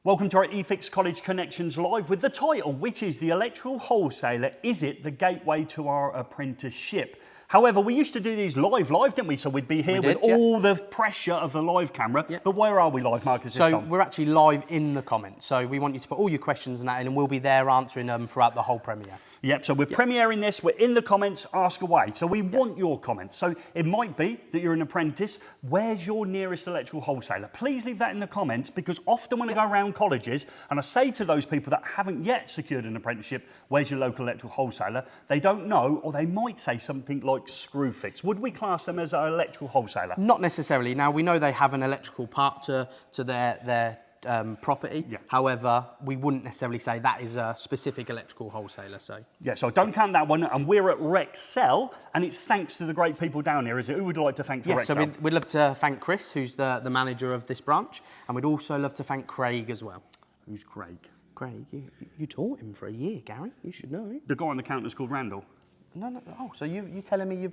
Welcome to our eFIXX College Connections Live with the title, which is The Electrical Wholesaler, Is It the Gateway to Our Apprenticeship? However, we used to do these live, didn't we? So we'd be here with all the pressure of the live camera. But where are we live, Marcus, this time? We're actually live in the comments. So we want you to put all your questions and that in, and we'll be there answering them throughout the whole premiere. Yep, so we're premiering this, we're in the comments, ask away. So we want your comments. So it might be that you're an apprentice. Where's your nearest electrical wholesaler? Please leave that in the comments, because often when I go around colleges and I say to those people that haven't yet secured an apprenticeship, where's your local electrical wholesaler? They don't know, or they might say something like Screwfix. Would we class them as an electrical wholesaler? Not necessarily. Now, we know they have an electrical part to their property. However, we wouldn't necessarily say that is a specific electrical wholesaler. So so don't count that one. And we're at Rexel, and it's thanks to the great people down here. Is it? Who would you like to thank for Rexel? So we'd love to thank Chris, who's the manager of this branch, and we'd also love to thank Craig as well. Who's Craig? Craig, you taught him for a year, Gary. You should know. The guy on the counter's called Randall. No. Oh, so you telling me you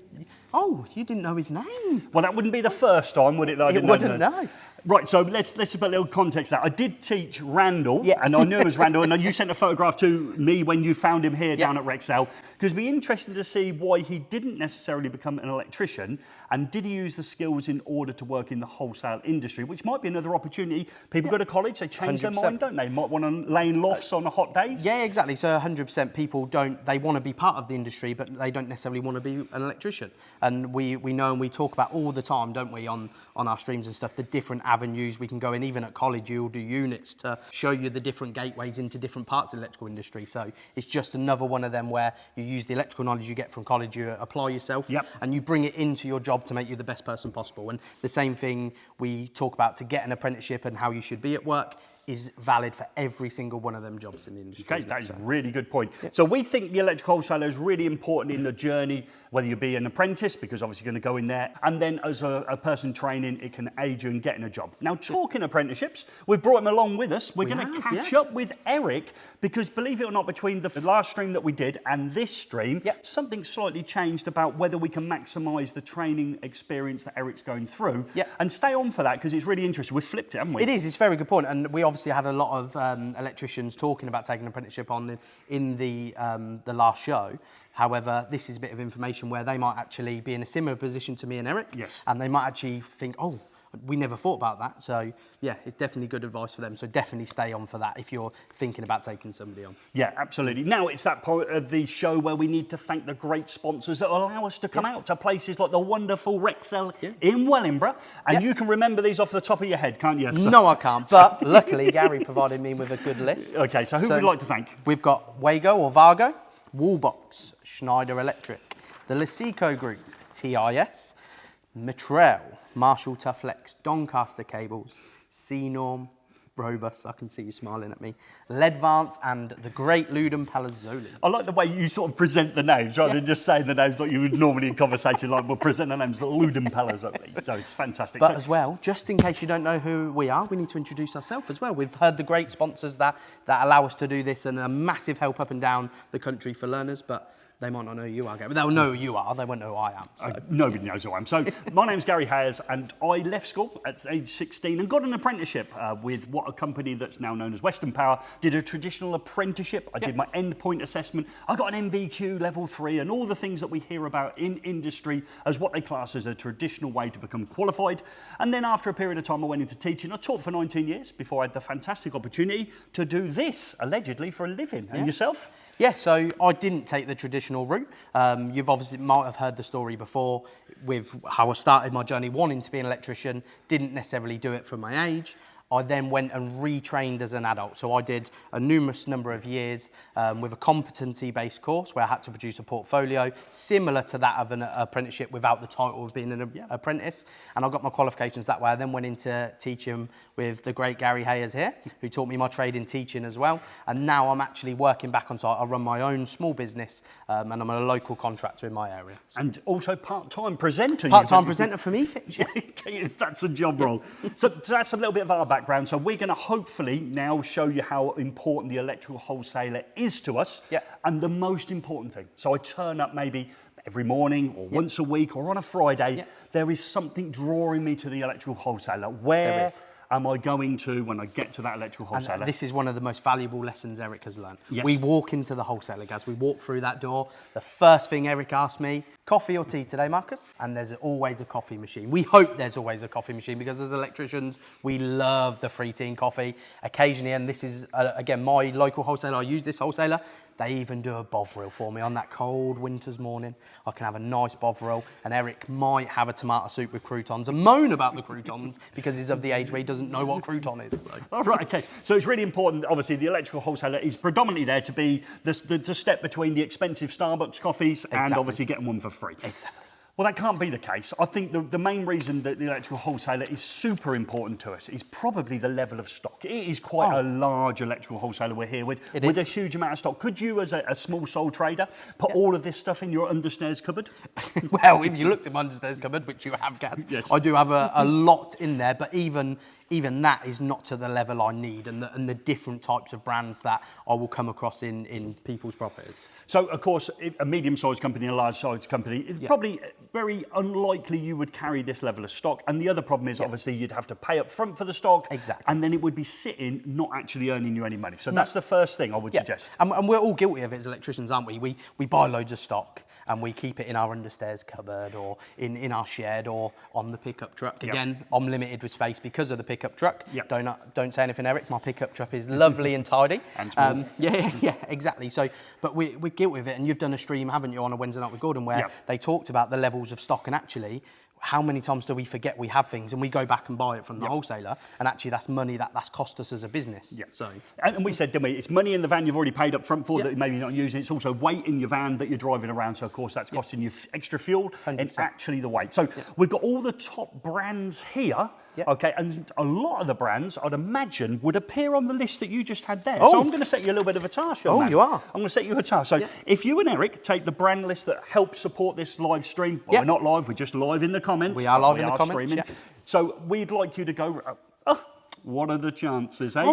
didn't know his name? Well, that wouldn't be the first time, would it? That I didn't wouldn't know. Right, so let's put a little context there. I did teach Randall, and I knew it was Randall, and you sent a photograph to me when you found him here down at Rexel, because it'd be interesting to see why he didn't necessarily become an electrician, and did he use the skills in order to work in the wholesale industry, which might be another opportunity. People go to college, they change 100%. Their mind, don't they? Might want to lay in lofts on the hot days. Yeah, exactly. So 100% people they want to be part of the industry, but they don't necessarily want to be an electrician. And we know and we talk about all the time, don't we, on our streams and stuff, the different avenues we can go in. Even at college, you'll do units to show you the different gateways into different parts of the electrical industry. So it's just another one of them where you use the electrical knowledge you get from college, you apply yourself, and you bring it into your job to make you the best person possible. And the same thing we talk about to get an apprenticeship and how you should be at work is valid for every single one of them jobs in the industry. Okay, that is a really good point. So we think the electrical wholesaler is really important in the journey, whether you be an apprentice, because obviously you're going to go in there, and then as a person training, it can aid you in getting a job. Now, talking apprenticeships, we've brought him along with us. We're going to catch up with Eric, because believe it or not, between the last stream that we did and this stream, something slightly changed about whether we can maximise the training experience that Eric's going through. And stay on for that, because it's really interesting. We've flipped it, haven't we? It is. It's a very good point. And we obviously had a lot of electricians talking about taking an apprenticeship on in the last show. However, this is a bit of information where they might actually be in a similar position to me and Eric. And they might actually think, oh, we never thought about that. So yeah, it's definitely good advice for them. So definitely stay on for that if you're thinking about taking somebody on. Yeah, absolutely. Now it's that point of the show where we need to thank the great sponsors that allow us to come out to places like the wonderful Rexel in Wellingborough. And you can remember these off the top of your head, can't you? So, no, I can't. But luckily, Gary provided me with a good list. Okay, so who would you like to thank? We've got Wago or Vargo, Wallbox, Schneider Electric, the Lasico Group, TIS, Mitrel, Marshall Toughlex, Doncaster Cables, C-Norm, Robus, I can see you smiling at me, Ledvance, and the great Lewden Palazzoli. I like the way you sort of present the names, rather than just saying the names like you would normally in conversation, like we'll present the names like Lewden Palazzoli. So it's fantastic. But as well, just in case you don't know who we are, we need to introduce ourselves as well. We've heard the great sponsors that allow us to do this, and a massive help up and down the country for learners, but they might not know who you are, Gary. They'll know who you are, they won't know who I am. So. Nobody knows who I am. So my name's Gary Hayes, and I left school at age 16 and got an apprenticeship with a company that's now known as Western Power. Did a traditional apprenticeship. I did my endpoint assessment. I got an MVQ level 3 and all the things that we hear about in industry as what they class as a traditional way to become qualified. And then after a period of time, I went into teaching. I taught for 19 years before I had the fantastic opportunity to do this, allegedly, for a living. And yourself? Yeah, so I didn't take the traditional route. You've obviously might have heard the story before with how I started my journey wanting to be an electrician, didn't necessarily do it for my age. I then went and retrained as an adult. So I did a numerous number of years with a competency-based course where I had to produce a portfolio similar to that of an apprenticeship without the title of being an apprentice. And I got my qualifications that way. I then went into teaching with the great Gary Hayes here, who taught me my trade in teaching as well. And now I'm actually working back on site. I run my own small business and I'm a local contractor in my area. So. And also part-time presenter. Part-time presenter from eFIXX. That's a job role. So that's a little bit of our background. So we're going to hopefully now show you how important the electrical wholesaler is to us. And the most important thing. So I turn up maybe every morning or once a week or on a Friday. There is something drawing me to the electrical wholesaler. Where am I going to when I get to that electrical wholesaler? And this is one of the most valuable lessons Eric has learned. Yes. We walk into the wholesaler, guys. We walk through that door. The first thing Eric asked me, coffee or tea today, Marcus? And there's always a coffee machine. We hope there's always a coffee machine because as electricians, we love the free tea and coffee. Occasionally, and this is, again, my local wholesaler, I use this wholesaler, they even do a bovril for me on that cold winter's morning. I can have a nice bovril, and Eric might have a tomato soup with croutons and moan about the croutons because he's of the age where he doesn't know what crouton is. So. All right, okay. So it's really important, obviously, the electrical wholesaler is predominantly there to be the step between the expensive Starbucks coffees and obviously getting one for free. Exactly. Well, that can't be the case. I think the main reason that the electrical wholesaler is super important to us is probably the level of stock. It is quite a large electrical wholesaler we're here with a huge amount of stock. Could you, as a small sole trader, put all of this stuff in your understairs cupboard? Well, if you looked at my understairs cupboard, which you have, Gaz, yes. I do have a lot in there, but even that is not to the level I need and the different types of brands that I will come across in people's properties. So, of course, a medium-sized company and a large-sized company, it's probably very unlikely you would carry this level of stock. And the other problem is, obviously, you'd have to pay up front for the stock. Exactly. And then it would be sitting, not actually earning you any money. So that's the first thing I would suggest. And we're all guilty of it as electricians, aren't we? We buy loads of stock and we keep it in our understairs cupboard or in our shed or on the pickup truck. Again, I'm limited with space because of the pickup truck. Don't say anything, Eric. My pickup truck is lovely and tidy. And small. Yeah, exactly. So, but we're guilty of it. And you've done a stream, haven't you, on a Wednesday night with Gordon, where they talked about the levels of stock, and actually, how many times do we forget we have things and we go back and buy it from the wholesaler, and actually that's money that's cost us as a business. So, and we said, didn't we, it's money in the van you've already paid up front for that maybe you're not using. It's also weight in your van that you're driving around. So of course that's costing you extra fuel 100%. and actually the weight. So we've got all the top brands here. Okay, and a lot of the brands, I'd imagine, would appear on the list that you just had there. So I'm going to set you a little bit of a task, young man. You are? I'm going to set you a task. So if you and Eric take the brand list that helps support this live stream, well, we're not live, we're just live in the comments. We are live in the comments, streaming. So we'd like you to go... what are the chances, eh?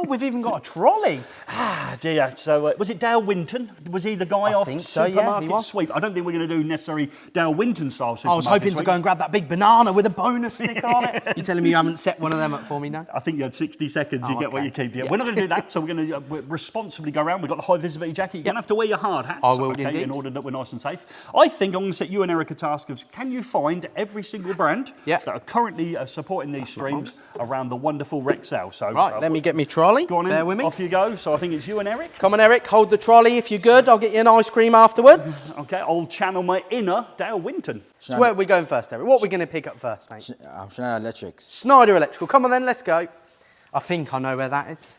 We've even got a trolley. Ah, dear. So, was it Dale Winton? Was he the guy off Supermarket Sweep? I don't think we're going to do necessarily Dale Winton style Supermarket I was hoping Sweep. to go and grab that big banana with a bonus sticker on it. You're telling me you haven't set one of them up for me now? I think you had 60 seconds, you get what you keep. We're not going to do that, so we're going to responsibly go around. We've got the high visibility jacket. You're going to have to wear your hard hats. I will indeed. In order that we're nice and safe. I think I'm going to set you and Eric a task of, can you find every single brand that are currently supporting these streams around the wonderful Rexel? So, right, let me get me trolley. Go on in, bear with me. Off you go. So I think it's you and Eric. Come on, Eric, hold the trolley if you're good. I'll get you an ice cream afterwards. Okay, I'll channel my inner Dale Winton. So where are we going first, Eric? What are we going to pick up first, mate? Schneider Electrics. Schneider Electrical. Come on then, let's go. I think I know where that is.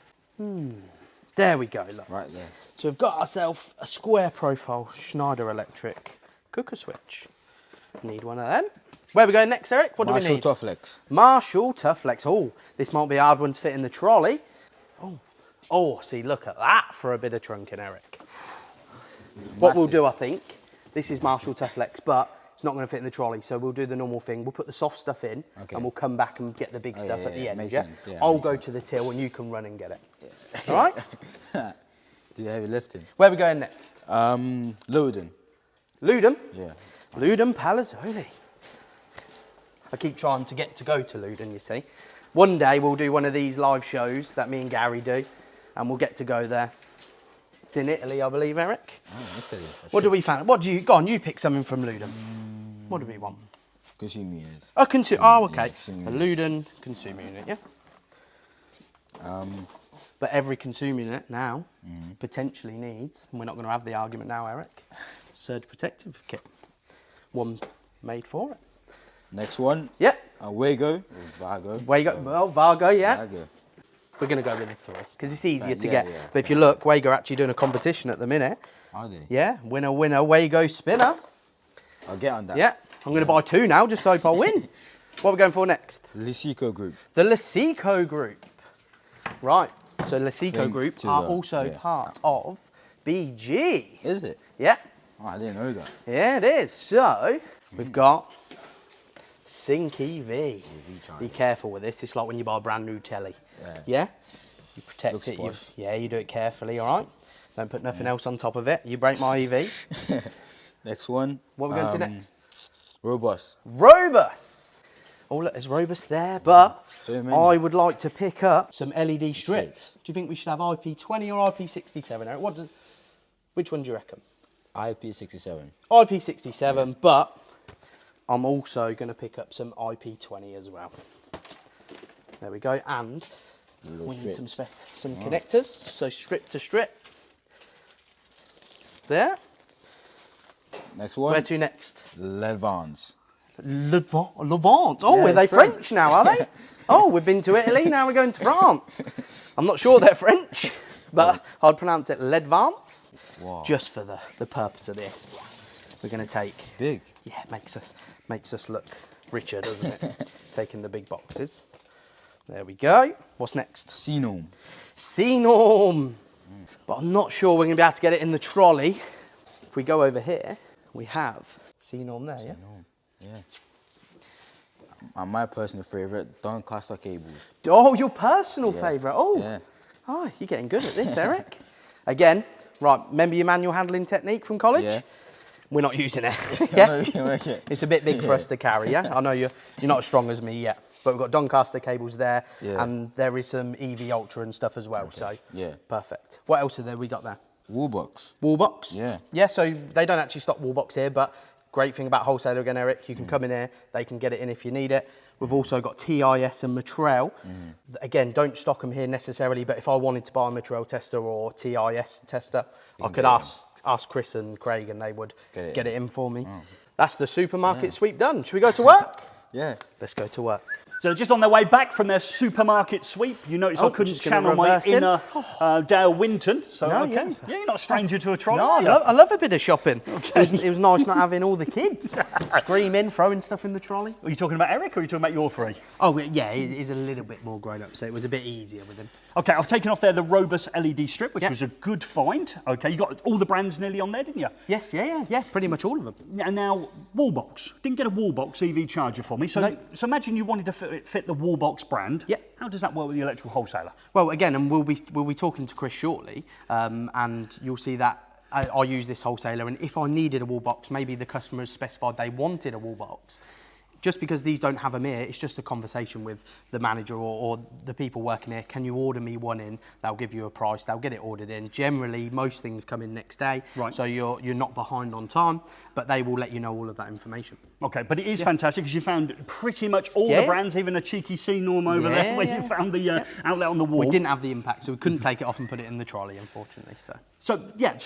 There we go, look. Right there. So we've got ourselves a square profile Schneider Electric cooker switch. Need one of them. Where are we going next, Eric? What do we need? Marshall Toughflex. Marshall Toughflex. Oh, this might be a hard one to fit in the trolley. Oh, see, look at that for a bit of trunking, Eric. What we'll do, I think, this is Marshall Toughflex, but it's not going to fit in the trolley, so we'll do the normal thing. We'll put the soft stuff in, and we'll come back and get the big stuff at the end. I'll go to the till and you can run and get it. All right? Do you heavy lifting? Where are we going next? Lewden. Lewden? Yeah. Lewden Palazzoli. I keep trying to go to Lewden, you see. One day we'll do one of these live shows that me and Gary do, and we'll get to go there. It's in Italy, I believe, Eric. Oh, Italy. What do we find? What do you... Go on, you pick something from Lewden. What do we want? Consumer unit. Oh, oh, okay. Yeah, a Lewden consumer unit, yeah? But every consumer unit now potentially needs, and we're not going to have the argument now, Eric, surge protective kit. One made for it. Next one. Yep. Wago. Vargo. Wago. Well, Vargo, yeah. Vargo. We're going to go with the 3 because it's easier to get. But if you look, Wago are actually doing a competition at the minute. Are they? Yeah. Winner, Wago spinner. I'll get on that. Yeah. I'm going to buy 2 now just to hope I win. What are we going for next? Lesico Group. The Lesico Group. Right. So Lesico Group are also part of BG. Is it? Yeah. Oh, I didn't know that. Yeah, it is. So we've got Sync EV. Be careful with this. It's like when you buy a brand new telly. Yeah? You protect Looks it. posh. You do it carefully, all right? Don't put nothing else on top of it. You break my EV. Next one. What are we going to next? Robust. Robus. Oh, look, there's Robus there, but So many. I would like to pick up some LED strips. Do you think we should have IP20 or IP67, Eric? Which one do you reckon? IP67. IP67, but I'm also going to pick up some IP20 as well. There we go, and we need some connectors, so strip to strip. There. Next one. Where to next? Levans. Levant. Oh, Yeah, are they it's French. French now, are they? Oh, we've been to Italy, now we're going to France. I'm not sure they're French, but I'd pronounce it Ledvance. Wow. Just for the purpose of this. We're going to take... Big. Yeah, it makes us look richer, doesn't it? Taking the big boxes. There we go. What's next? Xenon. Xenon. But I'm not sure we're going to be able to get it in the trolley. If we go over here, we have Xenon there, yeah? Yeah. And my personal favourite, Doncaster cables. Oh, your personal Yeah. favourite. Oh. Yeah. Oh, you're getting good at this, Eric. Again, right, remember your manual handling technique from college? Yeah. We're not using it. Yeah. Yeah? You can make it. It's a bit big for us to carry, yeah? I know you're not as strong as me yet. But we've got Doncaster cables there, Yeah. and there is some EV Ultra and stuff as well, so Yeah. perfect. What else are there we got there? Wallbox. Wallbox? Yeah. Yeah, so they don't actually stock Wallbox here, but great thing about Wholesaler again, Eric, you can come in here, they can get it in if you need it. We've also got TIS and Matrel. Again, don't stock them here necessarily, but if I wanted to buy a Matrel tester or TIS tester, I could ask Chris and Craig and they would get it in for me. That's the supermarket sweep done. Should we go to work? Yeah. Let's go to work. So just on their way back from their supermarket sweep, you notice I couldn't just gonna channel my reverse in. inner Dale Winton. So, No, okay. yeah. Yeah, you're not a stranger to a trolley. No, are you? I love a bit of shopping. It was nice not having all the kids screaming, throwing stuff in the trolley. Are you talking about Eric or are you talking about your three? Oh, yeah, he is a little bit more grown up, so it was a bit easier with him. Okay, I've taken off there the Robus LED strip, which Yeah. was a good find. Okay, you got all the brands nearly on there, didn't you? Yes, yeah, pretty much all of them. Yeah, and now, wall-box. Didn't get a wall-box EV charger for me. So, No. so imagine you wanted to fit the wall-box brand. Yeah. How does that work with the electrical wholesaler? Well, again, and we'll be talking to Chris shortly, and you'll see that I use this Wholesaler, and if I needed a wall box, maybe the customers specified they wanted a wall box. Just because these don't have them here, it's just a conversation with the manager or the people working here. Can you order me one in? They'll give you a price. They'll get it ordered in. Generally, most things come in next day, Right. so you're not behind on time. But they will let you know all of that information. Okay, but it is fantastic because you found pretty much all the Yeah. brands, even a cheeky C-norm over Yeah, there where yeah. you found the outlet on the wall. We didn't have the impact, so we couldn't take it off and put it in the trolley, unfortunately. So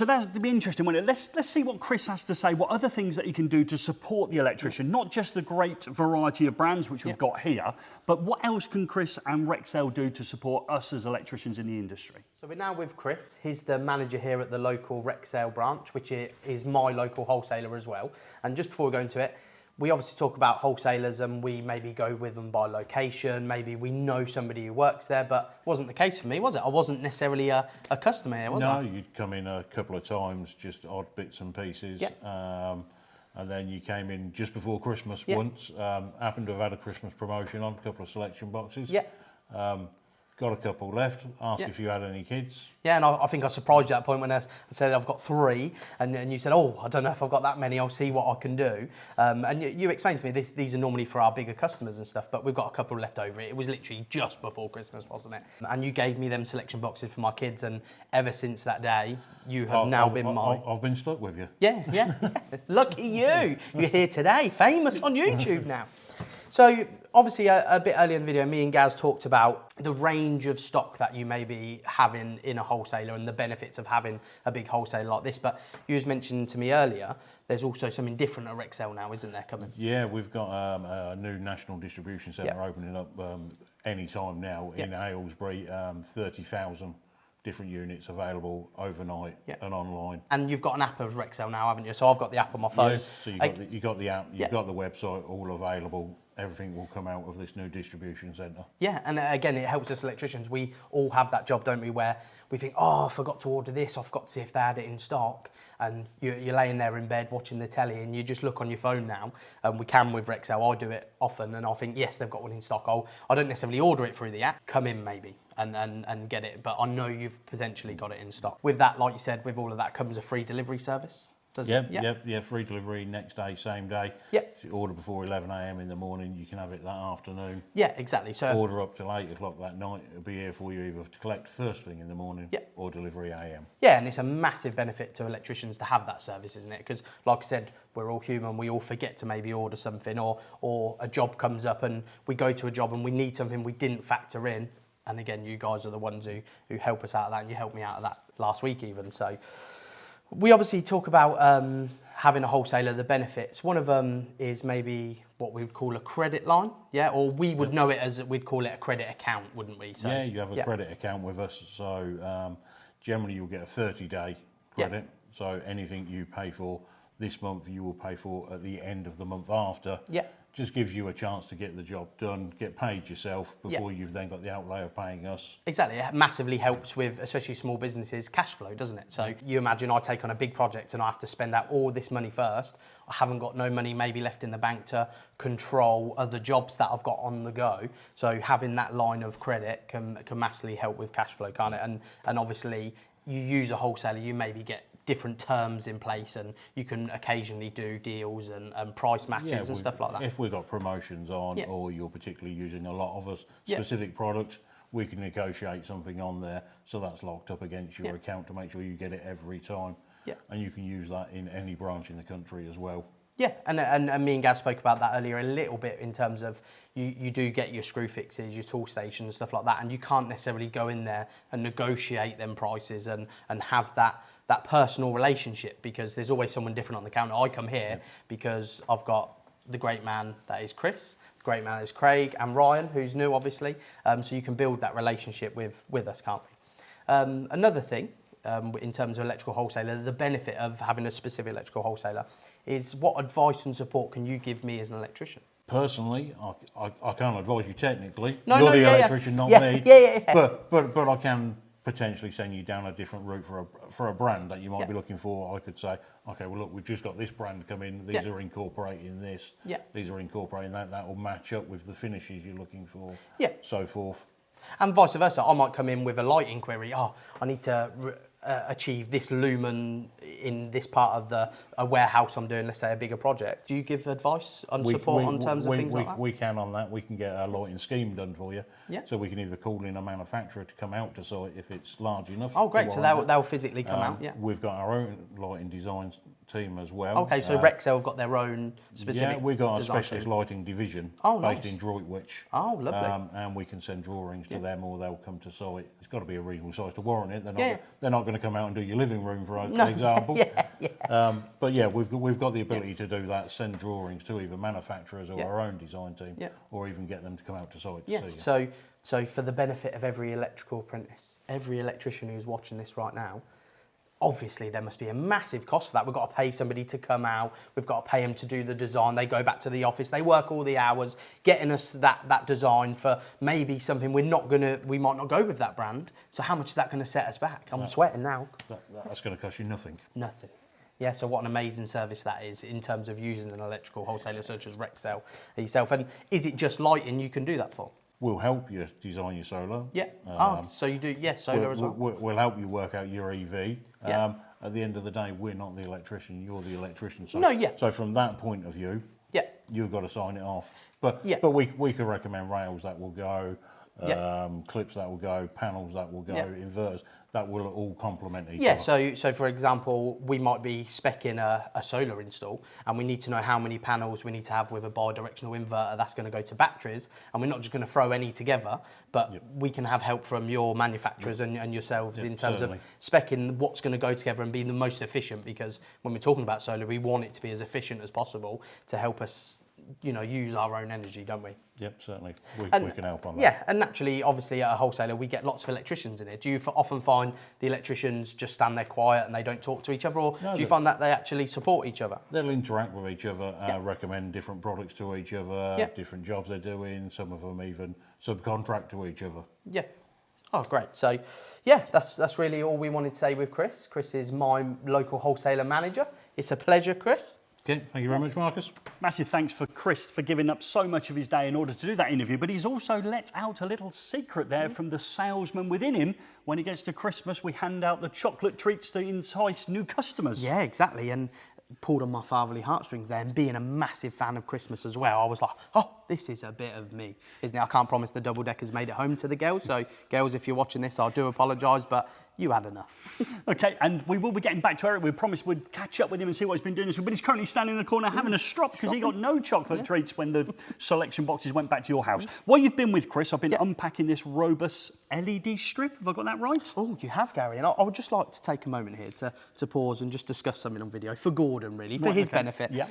that'd be interesting, wouldn't it? Let's see what Chris has to say, what other things that he can do to support the electrician, not just the great variety of brands which we've got here, but what else can Chris and Rexel do to support us as electricians in the industry? So we're now with Chris. He's the manager here at the local Rexel branch, which is my local wholesaler as well. And just before we go into it, we obviously talk about wholesalers and we maybe go with them by location. Maybe we know somebody who works there, but it wasn't the case for me, was it? I wasn't necessarily a customer here, was I? No, you'd come in a couple of times, just odd bits and pieces. Yeah. And then you came in just before Christmas Yeah. once. Happened to have had a Christmas promotion on, a couple of selection boxes. Yeah. Got a couple left. Asked Yeah. if you had any kids. Yeah, and I think I surprised you at that point when I said I've got 3, and you said, oh, I don't know if I've got that many, I'll see what I can do. And you explained to me these are normally for our bigger customers and stuff, but we've got a couple left over. It was literally just before Christmas, wasn't it? And you gave me them selection boxes for my kids, and ever since that day, you have now been my... I've been stuck with you. Yeah. Lucky you. You're here today, famous on YouTube now. So obviously a bit earlier in the video, me and Gaz talked about the range of stock that you may be having in a wholesaler and the benefits of having a big wholesaler like this. But you was mentioning to me earlier, there's also something different at Rexel now, isn't there, coming? Yeah, we've got a new national distribution centre opening up any time now in Aylesbury. 30,000 different units available overnight and online. And you've got an app of Rexel now, haven't you? So I've got the app on my phone. Yes, so you got the app, you've got the website all available. Everything will come out of this new distribution centre. Yeah, and again, it helps us electricians. We all have that job, don't we, where we think, oh, I forgot to order this, I forgot to see if they had it in stock. And you're laying there in bed watching the telly and you just look on your phone now. And we can with Rexel. I do it often and I think, yes, they've got one in stock. I don't necessarily order it through the app. Come in maybe and get it. But I know you've potentially got it in stock. With that, like you said, with all of that comes a free delivery service. doesn't Free delivery next day, same day. Yep. If you order before 11 a.m. in the morning, you can have it that afternoon. Yeah, exactly. So Order up till 8 o'clock that night, it'll be here for you either to collect first thing in the morning or delivery AM. yeah, and it's a massive benefit to electricians to have that service, isn't it? Because like I said, we're all human, we all forget to maybe order something, or a job comes up and we go to a job and we need something we didn't factor in. And again, you guys are the ones who help us out of that, and you helped me out of that last week even. So we obviously talk about having a wholesaler, the benefits. One of them is maybe what we would call a credit line, yeah? Or we would know it as, we'd call it a credit account, wouldn't we? So, yeah, you have a credit account with us. So generally you'll get a 30-day credit. So anything you pay for this month, you will pay for at the end of the month after. Yeah. Just gives you a chance to get the job done, get paid yourself before you've then got the outlay of paying us. Exactly, it massively helps with, especially small businesses, cash flow, doesn't it? So you imagine I take on a big project and I have to spend out all this money first. I haven't got no money maybe left in the bank to control other jobs that I've got on the go. So having that line of credit can massively help with cash flow, can't it? And obviously you use a wholesaler, you maybe get different terms in place, and you can occasionally do deals and price matches and stuff like that. If we've got promotions on or you're particularly using a lot of us specific products, we can negotiate something on there so that's locked up against your account to make sure you get it every time. Yeah. And you can use that in any branch in the country as well. Yeah, and me and Gaz spoke about that earlier a little bit in terms of you do get your screw fixes, your tool stations, stuff like that, and you can't necessarily go in there and negotiate them prices and have that personal relationship, because there's always someone different on the counter. I come here because I've got the great man that is Chris, the great man that is Craig, and Ryan, who's new obviously, so you can build that relationship with us, can't we? Another thing, in terms of electrical wholesaler, the benefit of having a specific electrical wholesaler is what advice and support can you give me as an electrician? Personally, I can't advise you technically. No, You're no, the yeah, electrician, not yeah. me. Yeah. But I can potentially send you down a different route for a brand that you might be looking for. I could say, okay, well look, we've just got this brand come in. These are incorporating this. Yeah. These are incorporating that. That will match up with the finishes you're looking for. Yeah. So forth. And vice versa, I might come in with a lighting query. I need to achieve this lumen in this part of a warehouse I'm doing, let's say a bigger project. Do you give advice and support on terms of things like that? We can on that. We can get a lighting scheme done for you. Yeah. So we can either call in a manufacturer to come out to site if it's large enough. Oh, great. So they'll physically come out, yeah. We've got our own lighting design team as well. Okay, so Rexel have got their own specific Yeah, we've got a design specialist team. lighting division nice. based in Droitwich. Oh, lovely. And we can send drawings to them, or they'll come to site. It's got to be a reasonable size to warrant it. They're not going to come out and do your living room, for example. But yeah, we've got the ability to do that, send drawings to either manufacturers or our own design team, or even get them to come out to site to see you. So for the benefit of every electrical apprentice, every electrician who's watching this right now, obviously there must be a massive cost for that. We've got to pay somebody to come out, we've got to pay them to do the design, they go back to the office, they work all the hours getting us that design for maybe something we might not go with that brand. So how much is that going to set us back? I'm sweating now. That's going to cost you nothing. Nothing. Yeah, so what an amazing service that is in terms of using an electrical wholesaler such as Rexel yourself. And is it just lighting you can do that for? We'll help you design your solar. Yeah. So you do, solar as well? We'll help you work out your EV. Yeah. At the end of the day, we're not the electrician, you're the electrician. So, No, yeah. So from that point of view, you've got to sign it off. But we can recommend rails that will go, clips that will go, panels that will go, inverters that will all complement each other. So for example, we might be speccing a solar install and we need to know how many panels we need to have with a bi-directional inverter that's going to go to batteries, and we're not just going to throw any together, but we can have help from your manufacturers and yourselves in terms of speccing what's going to go together and be the most efficient, because when we're talking about solar, we want it to be as efficient as possible to help us use our own energy, don't we? Yep, certainly. We can help on that. Yeah, and naturally, obviously, at a wholesaler, we get lots of electricians in here. Do you often find the electricians just stand there quiet and they don't talk to each other, or do you find that they actually support each other? They'll interact with each other, recommend different products to each other, different jobs they're doing, some of them even subcontract to each other. Yeah. Oh, great. So, yeah, that's really all we wanted to say with Chris. Chris is my local wholesaler manager. It's a pleasure, Chris. Okay, thank you very much, Marcus. Massive thanks for Chris for giving up so much of his day in order to do that interview, but he's also let out a little secret there from the salesman within him. When it gets to Christmas, we hand out the chocolate treats to entice new customers. Yeah, exactly. And pulled on my fatherly heartstrings there, and being a massive fan of Christmas as well, I was like, oh, this is a bit of me, isn't it? I can't promise the double deckers made it home to the girls, so girls, if you're watching this, I do apologise, but you had enough. Okay, and we will be getting back to Eric. We promised we'd catch up with him and see what he's been doing this week, but he's currently standing in the corner having a strop because he got no chocolate treats when the selection boxes went back to your house. While you've been with Chris, I've been unpacking this Robus LED strip. Have I got that right? Oh, you have, Gary. And I would just like to take a moment here to pause and just discuss something on video for Gordon, really, for his benefit. Yeah.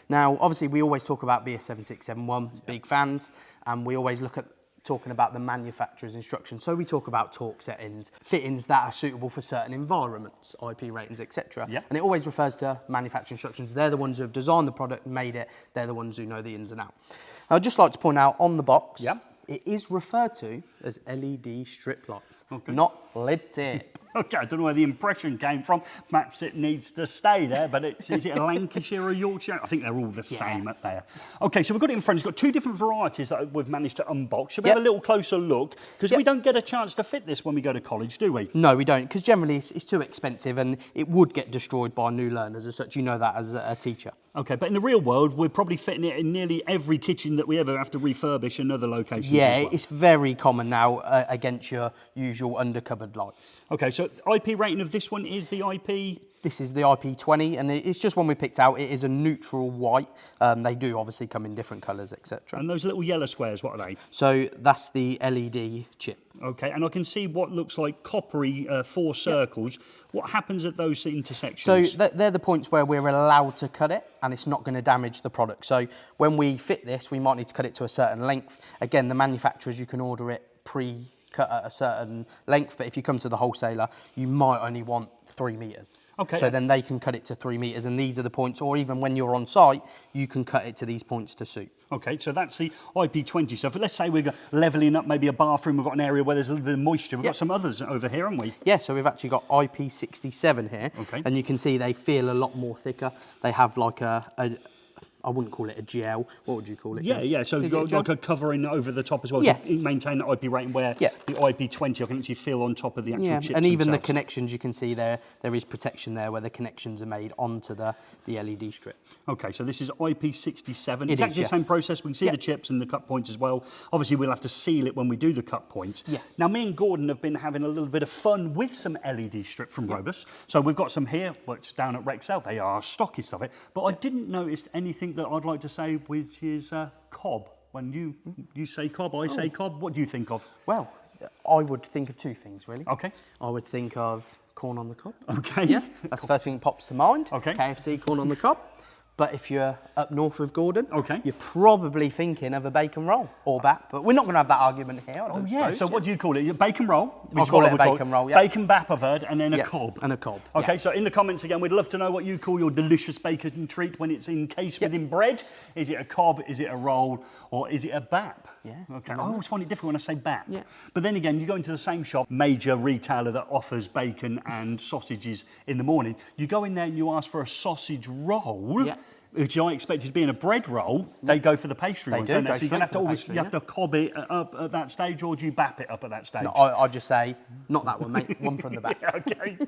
Now, obviously, we always talk about BS7671, big fans, and we always look at talking about the manufacturer's instructions. So we talk about torque settings, fittings that are suitable for certain environments, IP ratings, etc. Yeah. And it always refers to manufacturer instructions. They're the ones who have designed the product and made it. They're the ones who know the ins and outs. I'd just like to point out on the box, it is referred to as LED strip lights, not LED tape. Okay, I don't know where the impression came from. Perhaps it needs to stay there, but is it a Lancashire or Yorkshire? I think they're all the same up there. Okay, so we've got it in front. It's got two different varieties that we've managed to unbox. Shall we have a little closer look? Because we don't get a chance to fit this when we go to college, do we? No, we don't, because generally it's too expensive and it would get destroyed by new learners as such. You know that as a teacher. Okay, but in the real world, we're probably fitting it in nearly every kitchen that we ever have to refurbish in other locations as well. It's very common now against your usual undercupboard lights. Okay, so IP rating of this one is the IP? This is the IP20, and it's just one we picked out. It is a neutral white. They do obviously come in different colours, etc. And those little yellow squares, what are they? So that's the LED chip. Okay, and I can see what looks like coppery 4 circles. What happens at those intersections? So they're the points where we're allowed to cut it, and it's not going to damage the product. So when we fit this, we might need to cut it to a certain length. Again, the manufacturers, you can order it pre-cut at a certain length, but if you come to the wholesaler, you might only want 3 metres. Okay. So then they can cut it to 3 metres, and these are the points, or even when you're on site, you can cut it to these points to suit. Okay, so that's the IP20 stuff. But let's say we're levelling up maybe a bathroom. We've got an area where there's a little bit of moisture. We've got some others over here, haven't we? Yeah, so we've actually got IP67 here. Okay. And you can see they feel a lot more thicker. They have like I wouldn't call it a gel. What would you call it? Yeah. So you've got like a covering over the top as well Yes. to maintain the IP rating where the IP20 I can actually feel on top of the actual chips and even the themselves. connections, you can see there is protection there where the connections are made onto the LED strip. Okay, so this is IP67. It Exactly is, the same yes. process. We can see the chips and the cut points as well. Obviously, we'll have to seal it when we do the cut points. Yes. Now, me and Gordon have been having a little bit of fun with some LED strip from Robus. So we've got some here, which down at Rexel. They are stockist of it. But I didn't notice anything that I'd like to say, which is cob. When you say cob, I say cob. What do you think of? Well, I would think of 2 things, really. Okay. I would think of corn on the cob. Okay. Yeah, that's the first thing that pops to mind. Okay. KFC, corn on the cob. But if you're up north of Gordon, Okay. you're probably thinking of a bacon roll or bap. But we're not going to have that argument here. I don't Yeah, suppose. so what do you call it? Bacon roll? I'll call it a bacon roll, yeah. Bacon bap, I've heard, and then a cob. And a cob. Okay, yeah. so in the comments again, we'd love to know what you call your delicious bacon treat when it's encased within bread. Is it a cob, is it a roll, or is it a bap? Yeah. Okay, I always find it difficult when I say bap. Yeah. But then again, you go into the same shop, major retailer that offers bacon and sausages in the morning, you go in there and you ask for a sausage roll. Yeah. Which I expected to be in a bread roll, they go for the pastry They ones, do, don't they? go So you're going to have to straight for the always, pastry, you have to cob it up at that stage, or do you bap it up at that stage? No, I'd just say, not that one, mate. One from the back. Okay.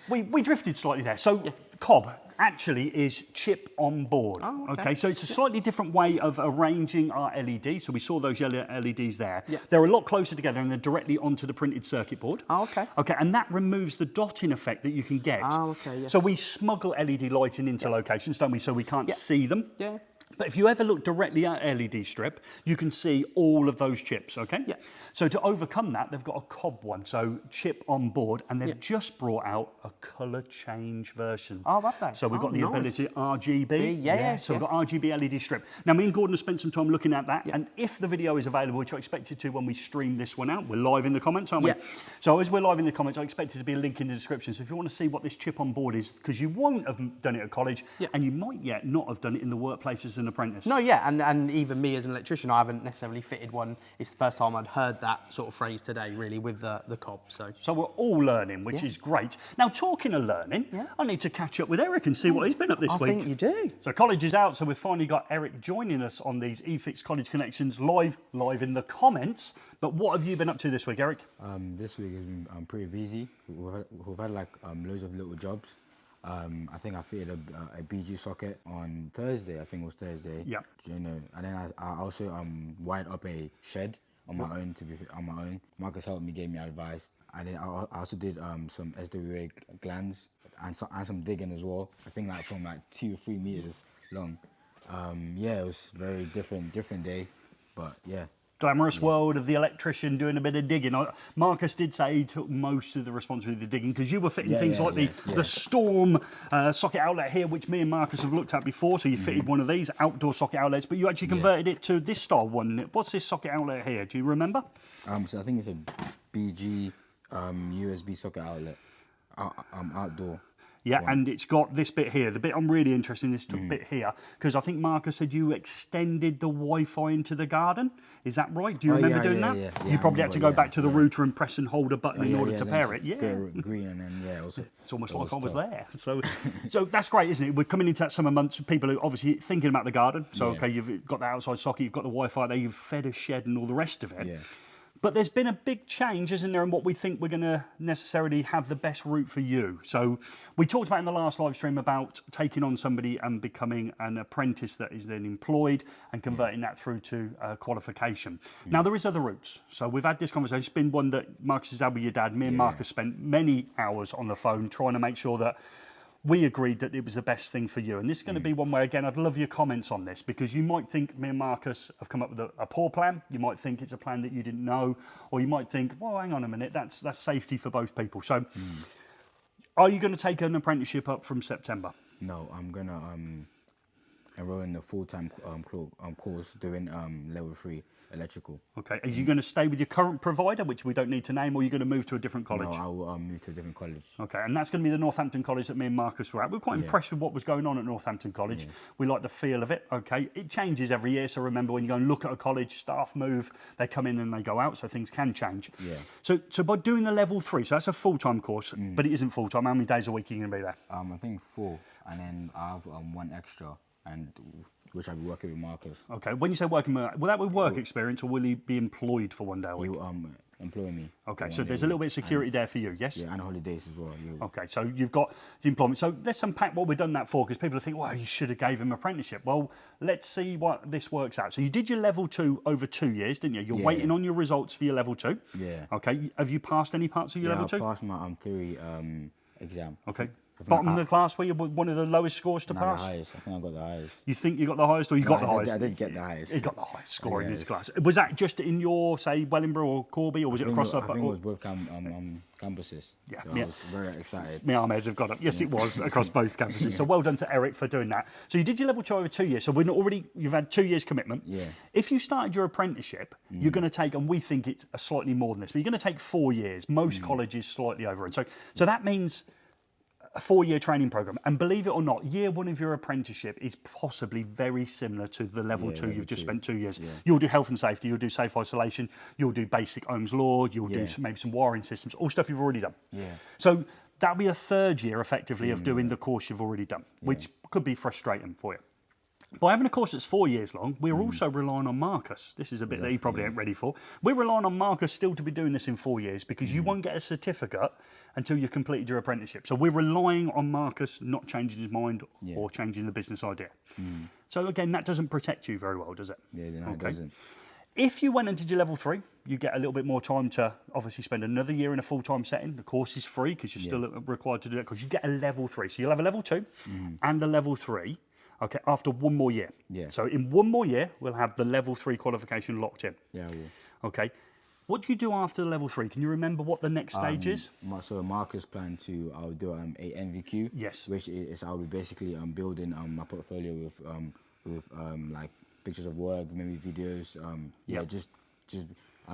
we drifted slightly there. So cob actually is chip on board. Oh, okay. So it's a slightly different way of arranging our LEDs. So we saw those yellow LEDs there. Yeah. They're a lot closer together and they're directly onto the printed circuit board. Oh, okay. Okay, and that removes the dotting effect that you can get. Oh, okay, yeah. So we smuggle LED lighting into locations, don't we? So we can't see them. Yeah. But if you ever look directly at LED strip, you can see all of those chips, okay? Yeah. So to overcome that, they've got a cob one, so chip on board, and they've just brought out a colour change version. Oh, have they? So we've got the nice. ability RGB. Yeah, So we've got RGB LED strip. Now, me and Gordon have spent some time looking at that, and if the video is available, which I expect it to when we stream this one out, we're live in the comments, aren't we? Yeah. So as we're live in the comments, I expect it to be a link in the description. So if you want to see what this chip on board is, because you won't have done it at college, and you might yet not have done it in the workplaces an apprentice. No, yeah, and even me as an electrician, I haven't necessarily fitted one. It's the first time I'd heard that sort of phrase today, really, with the cob. So we're all learning, which is great. Now, talking of learning, I need to catch up with Eric and see what he's been up this week. I think you do. So college is out, so we've finally got Eric joining us on these eFIXX College Connections live in the comments. But what have you been up to this week, Eric? This week has been pretty busy. We've had like loads of little jobs. I think I fitted a BG socket on Thursday. I think it was Thursday. Yeah. You know, and then I also wired up a shed on my own. Marcus helped me, gave me advice. And then I also did some SWA glands and some digging as well. I think like from like 2 or 3 meters long. Yeah, it was very different day, but yeah. Glamorous world of the electrician doing a bit of digging. Marcus did say he took most of the responsibility of the digging because you were fitting things like the Storm socket outlet here, which me and Marcus have looked at before. So you fitted one of these outdoor socket outlets, but you actually converted it to this style one. What's this socket outlet here? Do you remember? So I think it's a BG USB socket outlet, outdoor. Yeah, and it's got this bit here. The bit I'm really interested in, this bit here, because I think Marcus said you extended the Wi-Fi into the garden. Is that right? Do you remember doing that? Yeah, you probably had to go back to the router and press and hold a button in order to pair it. Yeah. Green and then It's almost like I was there. So that's great, isn't it? We're coming into that summer months. People are obviously thinking about the garden. So okay, you've got the outside socket, you've got the Wi-Fi there, you've fed a shed and all the rest of it. Yeah. But there's been a big change, isn't there, in what we think we're going to necessarily have the best route for you. So we talked about in the last live stream about taking on somebody and becoming an apprentice that is then employed and converting that through to qualification. Now, there is other routes. So we've had this conversation. It's been one that Marcus has had with your dad. Me and Marcus spent many hours on the phone trying to make sure that we agreed that it was the best thing for you. And this is going to be one where, again, I'd love your comments on this, because you might think me and Marcus have come up with a poor plan. You might think it's a plan that you didn't know, or you might think, well, hang on a minute, that's safety for both people. So are you going to take an apprenticeship up from September? No, I'm going to enroll in the full-time course doing level 3 electrical. Okay. Are you going to stay with your current provider, which we don't need to name, or are you going to move to a different college? No, I will move to a different college. Okay, and that's going to be the Northampton College that me and Marcus were at. We're quite impressed with what was going on at Northampton College. We like the feel of it, okay. It changes every year, so remember when you go and look at a college, staff move, they come in and they go out, so things can change. Yeah. So by doing the level 3, so that's a full-time course, but it isn't full-time. How many days a week are you going to be there? I think 4, and then I have 1 extra, and which I'll be working with Marcus. Okay, when you say working, will that be work experience, or will he be employed for 1 day a week? He'll employ me. Okay, so there's a little bit of security there for you, yes? Yeah, and holidays as well. Okay, so you've got the employment. So let's unpack what we've done that for, because people think, well, you should have gave him apprenticeship. Well, let's see what this works out. So you did your level 2 over 2 years, didn't you? You're waiting on your results for your level 2. Yeah. Okay, have you passed any parts of your level 2? I passed my theory exam. Okay. Bottom of the class, were you one of the lowest scores to pass? The highest. I think I got the highest. You think you got the highest, or you got the highest? I did get the highest. He got the highest score in his class. Was that just in your, say, Wellingborough or Corby, or was it across up? I think it was both campuses. Yeah, so I was very excited. My arm heads have got up. Yes, it was across both campuses. So well done to Eric for doing that. So you did your level 2 over 2 years. So you've had 2 years commitment. Yeah. If you started your apprenticeship, you're going to take, and we think it's a slightly more than this, but you're going to take 4 years. Most colleges slightly over it. So that means a 4-year training program, and believe it or not, year 1 of your apprenticeship is possibly very similar to the level 2 you've just spent 2 years. You'll do health and safety, you'll do safe isolation, you'll do basic Ohm's law, you'll do maybe some wiring systems, all stuff you've already done. So that'll be a 3rd year effectively of doing the course you've already done, which could be frustrating for you. By having a course that's 4 years long, we're also relying on Marcus. This is a bit that he probably ain't ready for. We're relying on Marcus still to be doing this in 4 years, because you won't get a certificate until you've completed your apprenticeship. So we're relying on Marcus not changing his mind or changing the business idea. So again, that doesn't protect you very well, does it? Yeah, no, it doesn't. If you went and did your level 3, you get a little bit more time to obviously spend another year in a full-time setting. The course is free because you're still required to do that, because you get a level 3. So you'll have a level 2 and a level 3. Okay, after 1 more year. Yeah. So in 1 more year, we'll have the level 3 qualification locked in. Yeah, I will. Okay. What do you do after the level 3? Can you remember what the next stage is? So Marcus planned to, I'll do a NVQ. Yes. Which is I'll be basically building my portfolio with like pictures of work, maybe videos. Just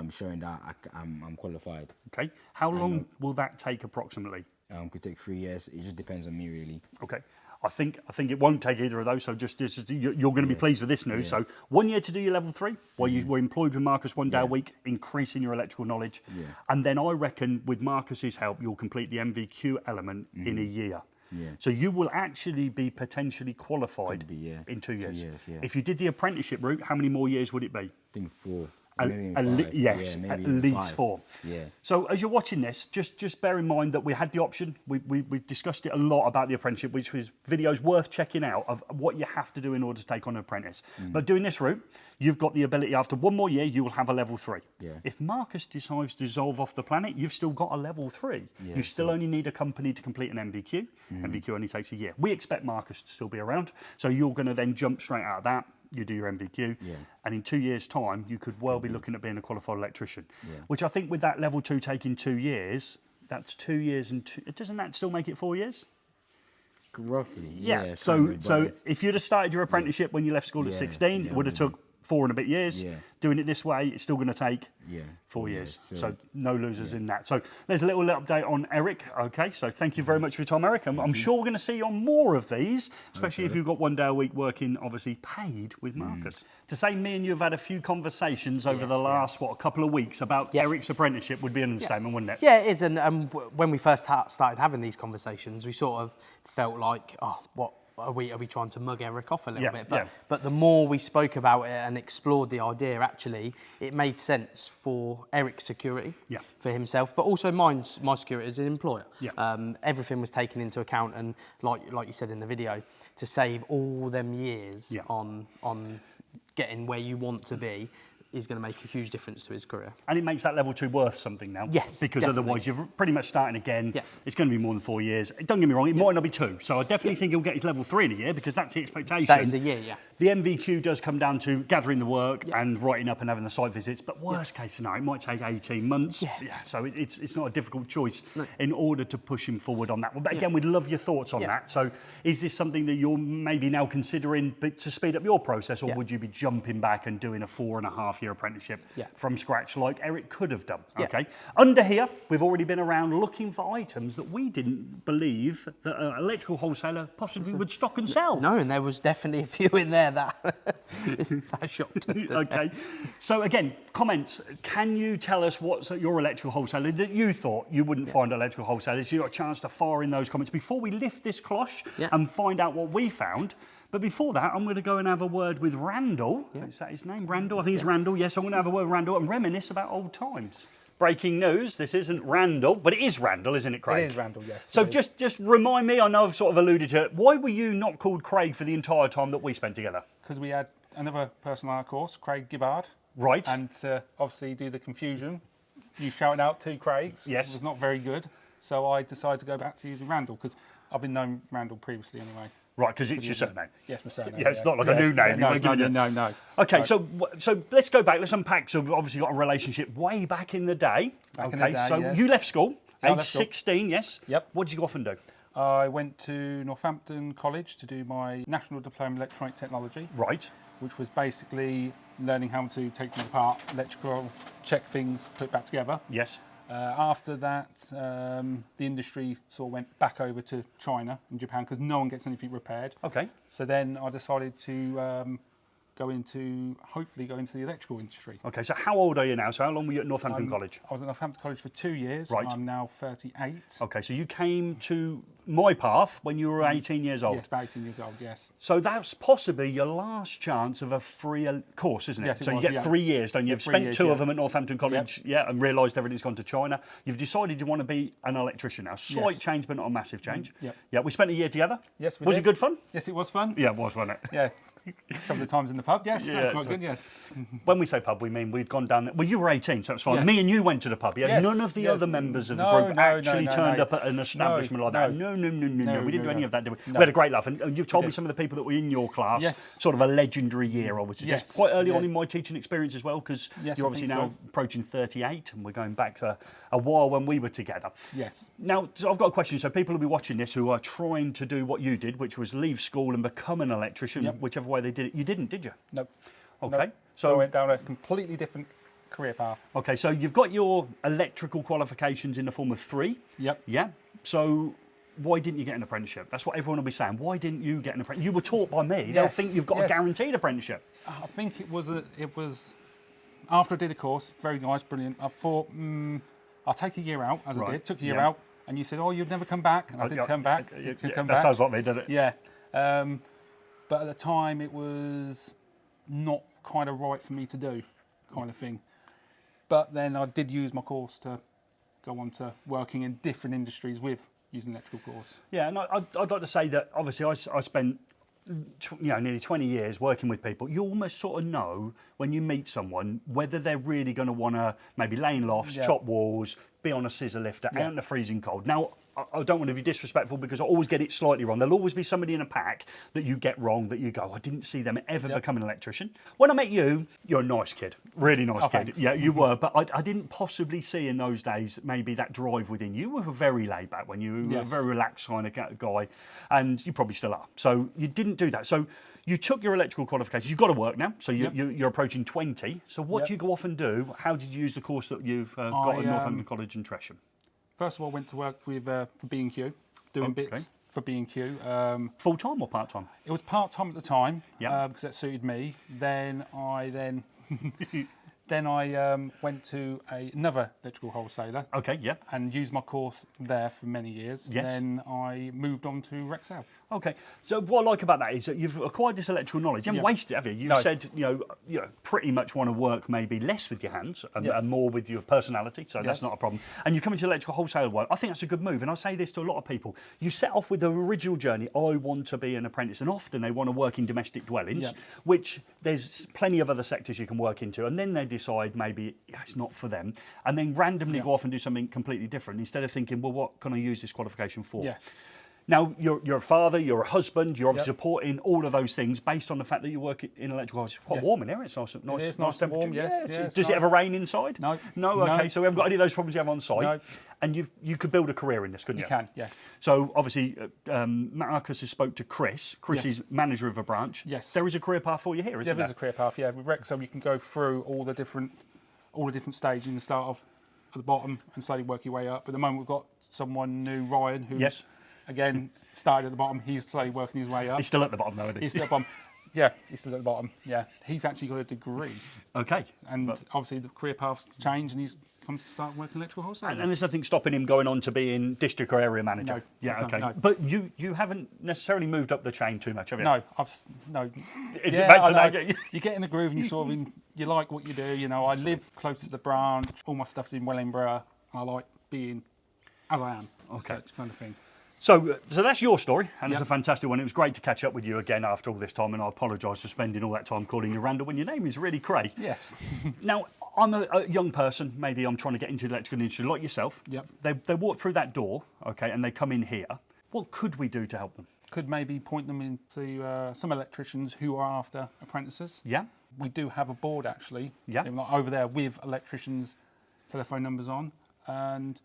showing that I'm qualified. Okay. How long will that take approximately? Could take 3 years. It just depends on me, really. Okay. I think it won't take either of those. So just you're going to be pleased with this news. So 1 year to do your level 3, while you were employed with Marcus 1 day a week, increasing your electrical knowledge. And then I reckon with Marcus's help, you'll complete the MVQ element in a year. So you will actually be potentially qualified in 2 years. If you did the apprenticeship route, how many more years would it be? I think 4. Yes, at least 4. Yeah. So as you're watching this, just bear in mind that we had the option. We discussed it a lot about the apprenticeship, which was videos worth checking out of what you have to do in order to take on an apprentice. But doing this route, you've got the ability after 1 more year, you will have a level 3. If Marcus decides to dissolve off the planet, you've still got a level 3. You still only need a company to complete an MVQ. MVQ only takes a year. We expect Marcus to still be around, so you're going to then jump straight out of that. You do your MVQ, and in 2 years' time, you could well be looking at being a qualified electrician. Which I think with that level 2 taking 2 years, that's 2 years and doesn't that still make it 4 years? Roughly, yeah. So if you'd have started your apprenticeship when you left school at 16, it would have took 4 and a bit years. Doing it this way, it's still going to take 4 years. So no losers in that. So there's a little update on Eric. Okay, so thank you very much for your time, Eric. I'm sure we're going to see you on more of these, especially if you've got 1 day a week working, obviously paid with Marcus. To say me and you have had a few conversations over the last, a couple of weeks about Eric's apprenticeship would be an understatement, wouldn't it? Yeah, it is. And when we first started having these conversations, we sort of felt like, oh, what? Are we trying to mug Eric off a little bit? But the more we spoke about it and explored the idea, actually, it made sense for Eric's security, for himself, but also my security as an employer. Everything was taken into account, and like you said in the video, to save all them years on getting where you want to be is going to make a huge difference to his career. And it makes that level 2 worth something now. Yes, because definitely. Otherwise you're pretty much starting again. It's going to be more than 4 years. Don't get me wrong, it might not be 2. So I definitely think he'll get his level 3 in a year, because that's the expectation. That is a year, The MVQ does come down to gathering the work and writing up and having the site visits, but worst case scenario, it might take 18 months. So it's not a difficult choice in order to push him forward on that one. But again, we'd love your thoughts on that. So is this something that you're maybe now considering to speed up your process, or would you be jumping back and doing a 4.5-year apprenticeship from scratch like Eric could have done? Okay. Under here, we've already been around looking for items that we didn't believe that an electrical wholesaler possibly would stock and sell. No, and there was definitely a few in there that shocked us. Okay. So again, comments. Can you tell us what's at your electrical wholesaler that you thought you wouldn't find at electrical wholesalers? You got a chance to fire in those comments before we lift this cloche and find out what we found. But before that, I'm going to go and have a word with Randall. Is that his name? Randall? I think it's Randall. Yes, I'm going to have a word with Randall and reminisce about old times. Breaking news, this isn't Randall, but it is Randall, isn't it, Craig? It is Randall, yes. So just remind me, I know I've sort of alluded to it, why were you not called Craig for the entire time that we spent together? Because we had another person on our course, Craig Gibbard. Right. And to obviously do the confusion, you shouting out 2 Craigs was not very good. So I decided to go back to using Randall, because I've been known Randall previously anyway. Right, because it's your surname. Yes, my surname. Yeah, it's not like a new name. No, no. Okay, so let's go back. Let's unpack. So we've obviously got a relationship way back in the day. Back in the day, so yes. you left school, Yeah, I age left school. 16, yes? Yep. What did you go off and do? I went to Northampton College to do my National Diploma in Electronic Technology. Right. Which was basically learning how to take things apart, electrical, check things, put it back together. Yes. After that, the industry sort of went back over to China and Japan, because no one gets anything repaired. Okay. So then I decided to hopefully go into the electrical industry. Okay, so how old are you now? So how long were you at Northampton College? I was at Northampton College for 2 years. Right. I'm now 38. Okay, so you came to my path when you were 18 years old. Yes, about 18 years old, yes. So that's possibly your last chance of a free course, isn't it? Yes, it so was, you get 3 years, don't you? You've 3 spent years, 2 of them at Northampton College, Yep. and realised everything's gone to China. You've decided you want to be an electrician now. Slight Yes. change, but not a massive change. Yep. Yeah, we spent a year together. Yes, we Was did. it good fun? Yes, it was fun. Yeah, it was, wasn't it? Yeah, a couple of times in the pub, yes. Yeah, That's quite so- good, yes. When we say pub, we mean we'd gone down there. Well, you were 18, so it's fine. Yes. Me and you went to the pub. Yeah, Yes, none of the yes. other members of the No, group no, actually no, turned no. up at an establishment like that. No. We didn't do any of that, did we? No. We had a great laugh, and you've told me did. some of the people that were in your class. Yes. Sort of a legendary year, I would suggest. Yes, Quite early on yes. in my teaching experience as well, because Yes, you're I obviously think now so. approaching 38, and we're going back to a while when we were together. Yes. Now, so I've got a question. So people will be watching this who are trying to do what you did, which was leave school and become an electrician, Yep. whichever way they did it. You didn't, did you? Nope. Okay. Nope. So I went down a completely different career path. Okay, so you've got your electrical qualifications in the form of 3. Yep. Yeah. So why didn't you get an apprenticeship? That's what everyone will be saying. Why didn't you get an apprenticeship? You were taught by me. They'll think you've got a guaranteed apprenticeship. I think it was after I did a course, very nice, brilliant. I thought, I'll take a year out, as I did. Took a year out, and you said, oh, you'd never come back, and I did come back. That sounds like me, doesn't it? Yeah. But at the time, it was not kind of right for me to do, kind of thing. But then I did use my course to go on to working in different industries with using electrical course. Yeah, and I'd like to say that obviously I spent nearly 20 years working with people. You almost sort of know when you meet someone whether they're really going to want to maybe lay in lofts, chop walls, be on a scissor lifter, out in the freezing cold. Now, I don't want to be disrespectful because I always get it slightly wrong. There'll always be somebody in a pack that you get wrong, that you go, I didn't see them ever become an electrician. When I met you, you're a nice kid, really nice kid. Thanks. Yeah, you were, but I didn't possibly see in those days maybe that drive within you. You were very laid back when you were a very relaxed kind of guy, and you probably still are. So you didn't do that. So you took your electrical qualifications. You've got to work now, so you're approaching 20. So what do you go off and do? How did you use the course that you've got at Northampton College in Tresham? First of all, I went to work with for B&Q, doing bits for B&Q. Full-time or part-time? It was part-time at the time, because that suited me. Then I went to another electrical wholesaler. Okay, yeah. And used my course there for many years. Yes. Then I moved on to Rexel. Okay, so what I like about that is that you've acquired this electrical knowledge. You haven't wasted it, have you? You've said, you pretty much want to work maybe less with your hands and more with your personality, so that's not a problem. And you come into electrical wholesale work. I think that's a good move, and I say this to a lot of people. You set off with the original journey, I want to be an apprentice, and often they want to work in domestic dwellings, which there's plenty of other sectors you can work into, and then they decide maybe it's not for them, and then randomly go off and do something completely different, instead of thinking, well, what can I use this qualification for? Yeah. Now, you're a father, you're a husband, you're obviously supporting all of those things based on the fact that you work in electrical. It's quite warm in here, it's nice nice and warm, temperature. Does it ever rain inside? No. No, okay, so we haven't got any of those problems you have on site. No. And you could build a career in this, couldn't you? You can, yes. So obviously, Marcus has spoke to Chris. Chris is manager of a branch. Yes. There is a career path for you here, isn't there? There is a career path, yeah. With Rexel, you can go through all the different stages and start off at the bottom and slowly work your way up. At the moment, we've got someone new, Ryan, who's again started at the bottom. He's slowly working his way up. He's still at the bottom, though, isn't he? He's still at the bottom. Yeah, he's still at the bottom. Yeah, he's actually got a degree. Okay. And obviously the career path's changed, and he's come to start working electrical wholesale. And there's nothing stopping him going on to being district or area manager. No. Yeah. Okay. No. But you haven't necessarily moved up the chain too much, have you? No, You get in the groove, and you sort of you like what you do. You know, I live close to the branch. All my stuff's in Wellingborough. I like being as I am. Okay. Such kind of thing. So that's your story, and it's a fantastic one. It was great to catch up with you again after all this time, and I apologise for spending all that time calling you Randall when your name is really Craig. Yes. Now, I'm a young person, maybe I'm trying to get into the electrical industry like yourself. Yep. They walk through that door, okay, and they come in here. What could we do to help them? Could maybe point them into some electricians who are after apprentices. Yeah. We do have a board actually. Yeah. Like over there with electricians' telephone numbers on, and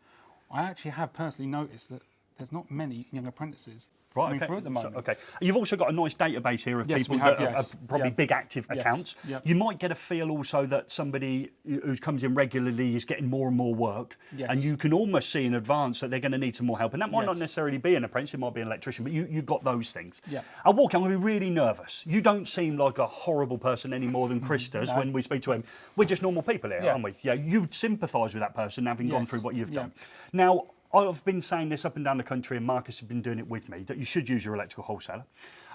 I actually have personally noticed that there's not many young apprentices coming through at the moment. Okay. You've also got a nice database here of people have, that are probably big active accounts. Yep. You might get a feel also that somebody who comes in regularly is getting more and more work. Yes. And you can almost see in advance that they're going to need some more help. And that might not necessarily be an apprentice, it might be an electrician, but you've got those things. Yeah. I walk in, I'm going to be really nervous. You don't seem like a horrible person any more than Chris does when we speak to him. We're just normal people here, aren't we? Yeah. You'd sympathise with that person having gone through what you've done. Now, I've been saying this up and down the country, and Marcus has been doing it with me, that you should use your electrical wholesaler.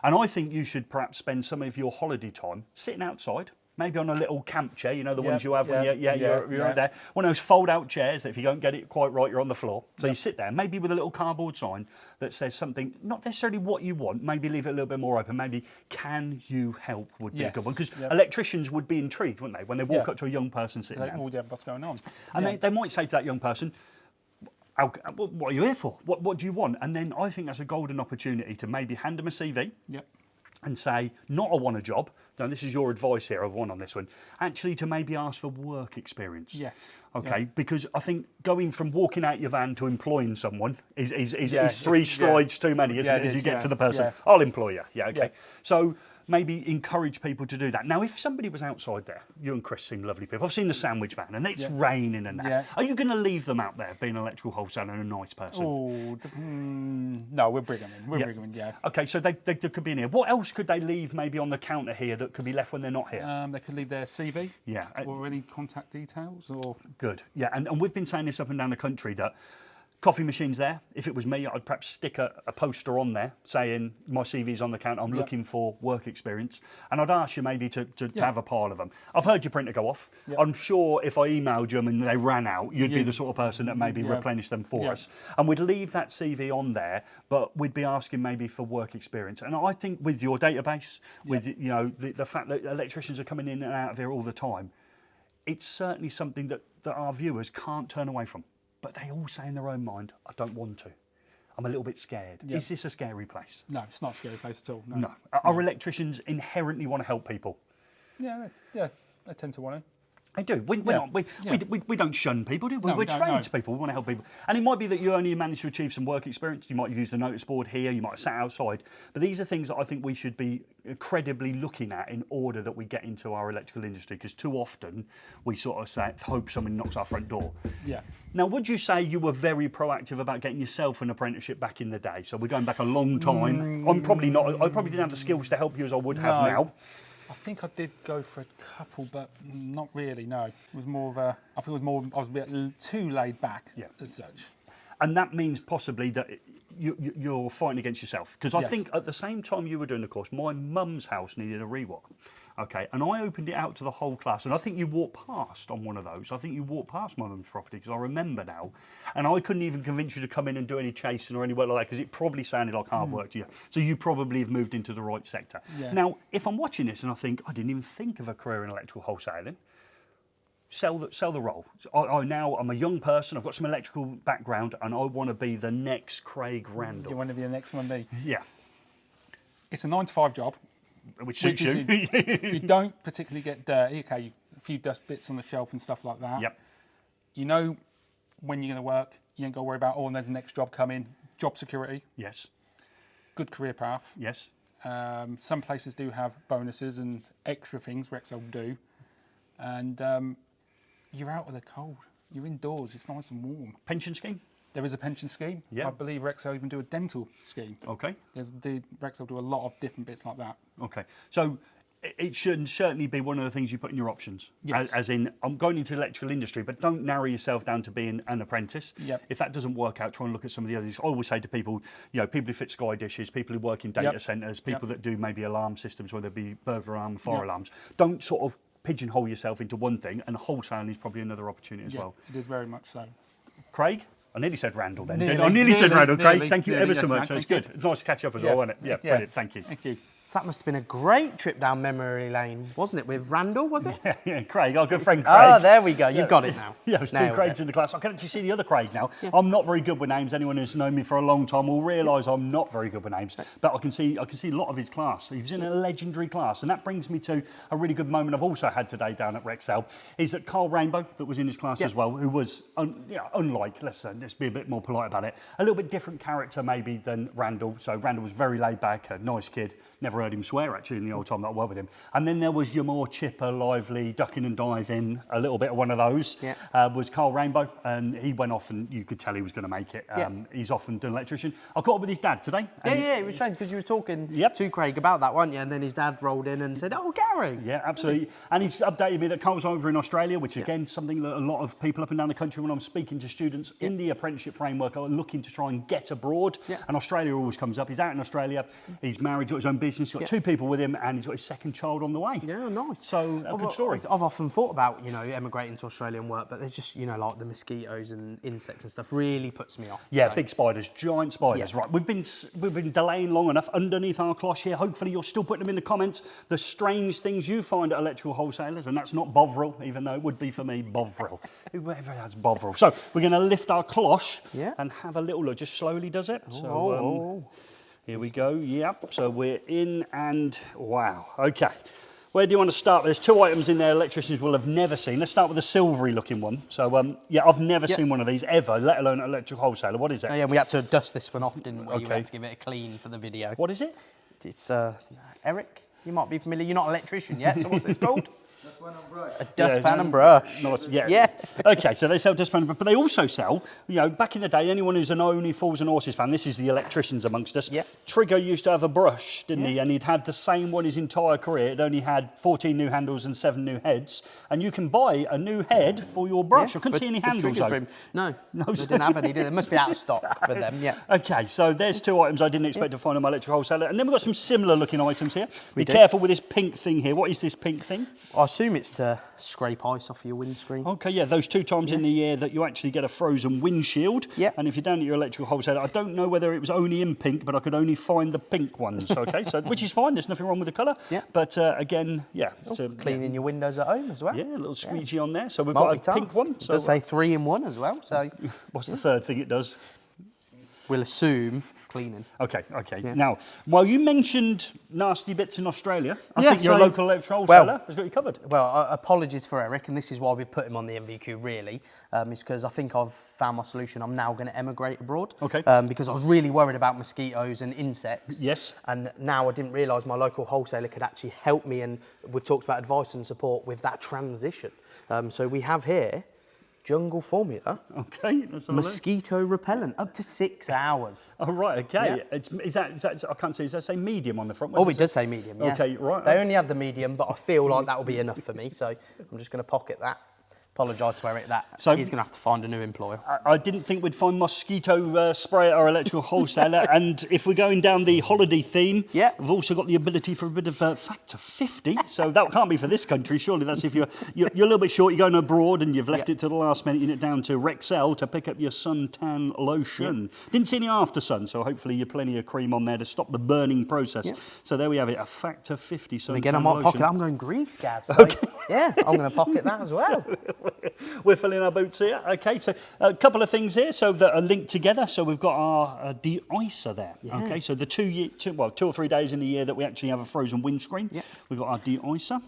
And I think you should perhaps spend some of your holiday time sitting outside, maybe on a little camp chair, you know, the ones you have when you're out there. One of those fold-out chairs that if you don't get it quite right, you're on the floor. So you sit there, maybe with a little cardboard sign that says something, not necessarily what you want, maybe leave it a little bit more open, maybe can you help would be a good one. Because electricians would be intrigued, wouldn't they, when they walk up to a young person sitting down. Oh, yeah, what's going on? And they might say to that young person, what are you here for? What do you want? And then I think that's a golden opportunity to maybe hand them a CV and say, not I want a job. No, this is your advice here, I've won on this one. Actually, to maybe ask for work experience. Yes. Okay, because I think going from walking out your van to employing someone is three strides too many, isn't it? As you get to the person, I'll employ you. Yeah, okay. So maybe encourage people to do that. Now, if somebody was outside there, you and Chris seem lovely people. I've seen the sandwich van and it's raining and that. Yeah. Are you going to leave them out there being an electrical wholesaler and a nice person? Oh, no, we'll bring them in. We'll bring them in, yeah. Okay, so they could be in here. What else could they leave maybe on the counter here that could be left when they're not here? They could leave their CV. Yeah. Or any contact details. Or Good. Yeah, and we've been saying this up and down the country that coffee machine's there. If it was me, I'd perhaps stick a poster on there saying my CV's on the counter, I'm looking for work experience. And I'd ask you maybe to have a pile of them. I've heard your printer go off. I'm sure if I emailed you and they ran out, you'd be the sort of person that maybe replenish them for us. And we'd leave that CV on there, but we'd be asking maybe for work experience. And I think with your database, with you know the fact that electricians are coming in and out of here all the time, it's certainly something that our viewers can't turn away from. But they all say in their own mind, I don't want to. I'm a little bit scared. Yeah. Is this a scary place? no, it's not a scary place at all. No. Our electricians inherently want to help people. Yeah, they tend to want to. They do. We don't shun people, do we? No, we We're don't, tradespeople. We want to help people. And it might be that you only managed to achieve some work experience. You might use the notice board here. You might have sat outside. But these are things that I think we should be credibly looking at in order that we get into our electrical industry. Because too often we sort of say, hope someone knocks our front door. Yeah. Now, would you say you were very proactive about getting yourself an apprenticeship back in the day? So we're going back a long time. I'm probably not. I probably didn't have the skills to help you as I would have now. I think I did go for a couple, but not really. No, it was more of a. I think it was more. I was a bit too laid back, as such. And that means possibly that you're fighting against yourself. Because I think at the same time you were doing the course, my mum's house needed a rewire. Okay, and I opened it out to the whole class, and I think you walked past on one of those. I think you walked past my mum's property, because I remember now, and I couldn't even convince you to come in and do any chasing or any work like that, because it probably sounded like hard work to you. So you probably have moved into the right sector. Yeah. Now, if I'm watching this and I think, I didn't even think of a career in electrical wholesaling, sell the role. I'm a young person, I've got some electrical background, and I want to be the next Craig Randall. You want to be the next one, me? Yeah. It's a 9 to 5 job. Which suits you. You don't particularly get dirty. Okay, a few dust bits on the shelf and stuff like that. Yep. You know when you're going to work. You don't got to worry about, and there's the next job coming. Job security. Yes. Good career path. Yes. Some places do have bonuses and extra things. Rexel do. And you're out of the cold. You're indoors. It's nice and warm. Pension scheme? There is a pension scheme. Yeah. I believe Rexel even do a dental scheme. Okay. Rexel do a lot of different bits like that. Okay. So it should certainly be one of the things you put in your options. Yes. As in, I'm going into the electrical industry, but don't narrow yourself down to being an apprentice. Yep. If that doesn't work out, try and look at some of the others. I always say to people, people who fit sky dishes, people who work in data centres, people that do maybe alarm systems, whether it be burglar alarm, fire alarms. Don't sort of pigeonhole yourself into one thing, and wholesaling is probably another opportunity as well. It is very much so. Craig? I nearly said Randall then. Nearly, I nearly said Randall. Craig, nearly, thank you nearly, ever so yes, much. mate, So it's thank good. It's nice to catch up as well, wasn't it? Yeah, brilliant. Thank you. Thank you. So that must have been a great trip down memory lane, wasn't it, with Randall, was it? Yeah, Craig, our good friend Craig. Oh, there we go. You've got it now. Yeah, there's two Nailed Craigs it. in the class. I can actually see the other Craig now. Yeah. I'm not very good with names. Anyone who's known me for a long time will realise I'm not very good with names. But I can see a lot of his class. He was in a legendary class, and that brings me to a really good moment I've also had today down at Rexel. Is that Karl Rainbow that was in his class as well, who was unlike, let's be a bit more polite about it, a little bit different character maybe than Randall. So Randall was very laid back, a nice kid. Never heard him swear actually in the old time that I worked with him. And then there was your more chipper, lively, ducking and diving, a little bit of one of those. Yeah. Was Karl Rainbow, and he went off, and you could tell he was going to make it. He's off and done electrician. I caught up with his dad today. Yeah, it was strange because you were talking to Craig about that, weren't you? And then his dad rolled in and said, "Oh, Gary." Yeah, absolutely. And he's updated me that Karl's over in Australia, which again something that a lot of people up and down the country, when I'm speaking to students in the apprenticeship framework, are looking to try and get abroad. And Australia always comes up. He's out in Australia. He's married, got his own business. He's got 2 people with him, and he's got his second child on the way. Yeah, nice. So a good story. I've often thought about emigrating to Australia and work, but there's just like the mosquitoes and insects and stuff really puts me off. Yeah, so. Big spiders, giant spiders. Right, we've been delaying long enough underneath our cloche here. Hopefully you're still putting them in the comments. The strange things you find at electrical wholesalers, and that's not Bovril, even though it would be for me Bovril. Whoever has Bovril. So we're going to lift our cloche and have a little look. Just slowly does it. So here we go. Yep. So we're in, and wow. Okay. Where do you want to start? There's 2 items in there electricians will have never seen. Let's start with the silvery looking one. So, I've never seen one of these ever, let alone an electrical wholesaler. What is it? Oh, yeah, we had to dust this one off, didn't we? We had to give it a clean for the video. What is it? It's Eric. You might be familiar. You're not an electrician yet, so what's this called? Dustpan and brush. A dustpan and brush. Nice, yeah. Yeah. Okay, so they sell dustpan, but they also sell, you know, back in the day, anyone who's an Only Fools and Horses fan, this is the electricians amongst us. Yeah. Trigger used to have a brush, didn't he? And he'd had the same one his entire career. It only had 14 new handles and 7 new heads. And you can buy a new head for your brush. I couldn't see any handles though. No, they didn't have any, did they? It must be out of stock for them, yeah. Okay, so there's 2 items I didn't expect to find on my electrical wholesaler. And then we've got some similar looking items here. Be careful with this pink thing here. What is this pink thing? I assume it's to scrape ice off your windscreen. Okay, yeah, those 2 times in the year that you actually get a frozen windshield. Yeah. And if you're down at your electrical wholesaler, I don't know whether it was only in pink, but I could only find the pink ones. Okay, so which is fine. There's nothing wrong with the colour. Yeah. But again, yeah. So, Cleaning your windows at home as well. Yeah, a little squeegee on there. So we've got a pink one. It does say 3 in 1 as well. So what's the third thing it does? we'll assume cleaning. Okay, okay. Yeah. Now, while you mentioned nasty bits in Australia, I think your so- local electrical wholesaler has got you covered. Well, apologies for Eric, and this is why we put him on the MVQ really, is because I think I've found my solution. I'm now going to emigrate abroad. Okay. Because I was really worried about mosquitoes and insects. Yes. And now I didn't realise my local wholesaler could actually help me, and we've talked about advice and support with that transition. So we have here Jungle Formula Okay, let's have a look. mosquito repellent, up to 6 hours. Oh, right, okay. Yeah. Is that, I can't see, does that say medium on the front? Oh, it does say medium, yeah. Okay, right. They only had the medium, but I feel like that will be enough for me, so I'm just going to pocket that. Apologise to Eric, So- he's going to have to find a new employer. I didn't think we'd find mosquito spray at our electrical wholesaler. And if we're going down the holiday theme, Yeah. we've also got the ability for a bit of factor 50. So that can't be for this country, surely. That's if you're a little bit short, you're going abroad and you've left it to the last minute, you get down to Rexel to pick up your suntan lotion. Didn't see any after sun, so hopefully you've plenty of cream on there to stop the burning process. So there we have it, a factor 50 suntan Again, I might lotion. pocket that. I'm going grease, Gav. So, yeah, I'm going to pocket that as well. We're filling our boots here. Okay, so a couple of things here, so that are linked together. So we've got our de-icer there. Yeah. Okay, so the 2 or 3 days in the year that we actually have a frozen windscreen. Yeah. We've got our de-icer.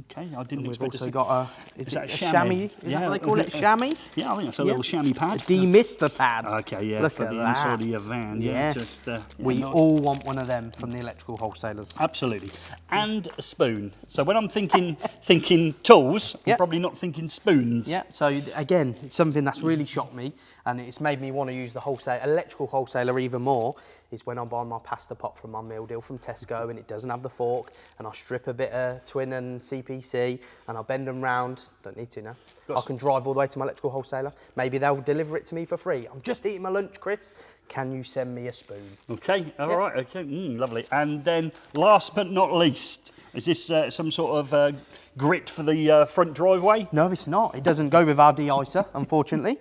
Okay, I didn't We've expect to also see. got a, Is that a a chamois? chamois? Is that what they call it, chamois? Yeah, I think that's a little chamois pad. Demister pad. Okay, yeah, Look for at the that. inside of your van. Yeah, just we not- all want one of them from the electrical wholesalers. Absolutely, and a spoon. So when I'm thinking tools, I'm Yeah. probably not thinking spoons. Yeah, so again, it's something that's really shocked me, and it's made me want to use the electrical wholesaler even more, is when I buy my pasta pot from my meal deal from Tesco and it doesn't have the fork, and I strip a bit of twin and CPC and I bend them round. Don't need to now. I can drive all the way to my electrical wholesaler. Maybe they'll deliver it to me for free. I'm just eating my lunch, Chris. Can you send me a spoon? Okay, all right, okay, lovely. And then last but not least, is this some sort of grit for the front driveway? No, it's not. It doesn't go with our de-icer, unfortunately.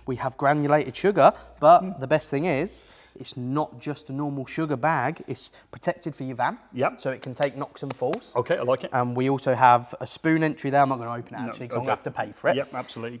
We have granulated sugar, but the best thing is, it's not just a normal sugar bag, it's protected for your van. Yep. So it can take knocks and falls. Okay, I like it. And we also have a spoon entry there. I'm not going to open it actually because I'm going to have to pay for it. Yep, absolutely.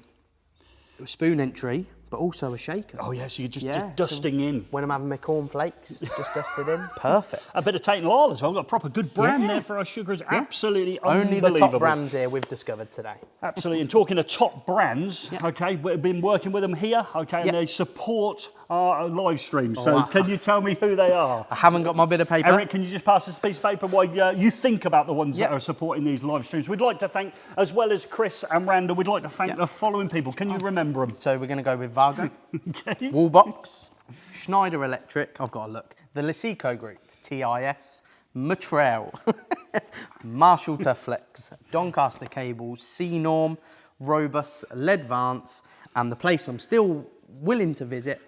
A spoon entry, but also a shaker. Oh yeah, so you're just Yeah, dusting in. When I'm having my cornflakes, just dust it in. Perfect. A bit of Tate and Lyle as well. We've got a proper good brand there for our sugars. Absolutely Only unbelievable. the top brands here we've discovered today. Absolutely. And talking of top brands, okay, we've been working with them here, okay, and they support our live streams. So wow. can you tell me who they are? I haven't got my bit of paper. Eric, can you just pass us a piece of paper while you think about the ones that are supporting these live streams? We'd like to thank, as well as Chris and Randall, we'd like to thank the following people. Can you remember them? So we're going to go with Vargo, Okay. Wallbox, Schneider Electric, I've got to look, the Lesico Group, TIS, Matrel, Marshall Tuflex, Doncaster Cables, C-Norm, Robus LED Vance, and the place I'm still willing to visit,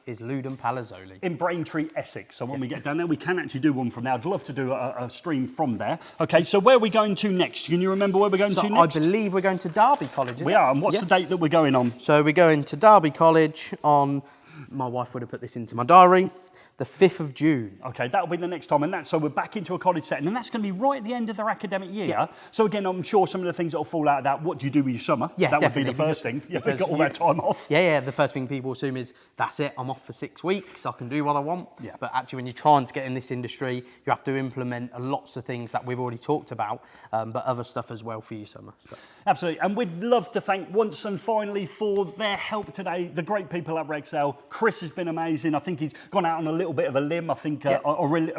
is Lewden Palazzoli. In Braintree, Essex. So when we get down there, we can actually do one from there. I'd love to do a stream from there. Okay, so where are we going to next? Can you remember where we're going to next? I believe we're going to Derby College, We are, and what's the date that we're going on? So we're going to Derby College on, my wife would have put this into my diary, the 5th of June. Okay, that'll be the next time, and so we're back into a college setting, and that's going to be right at the end of their academic year. Yeah. So again, I'm sure some of the things that will fall out of that, what do you do with your summer? Yeah, that definitely. would be the first thing. You've because got all that time off. Yeah, the first thing people assume is, that's it, I'm off for 6 weeks, I can do what I want. Yeah. But actually, when you're trying to get in this industry, you have to implement lots of things that we've already talked about, but other stuff as well for your summer. So. Absolutely, and we'd love to thank once and finally for their help today, the great people at Rexel. Chris has been amazing. I think he's gone out on a little little bit of a limb. I think I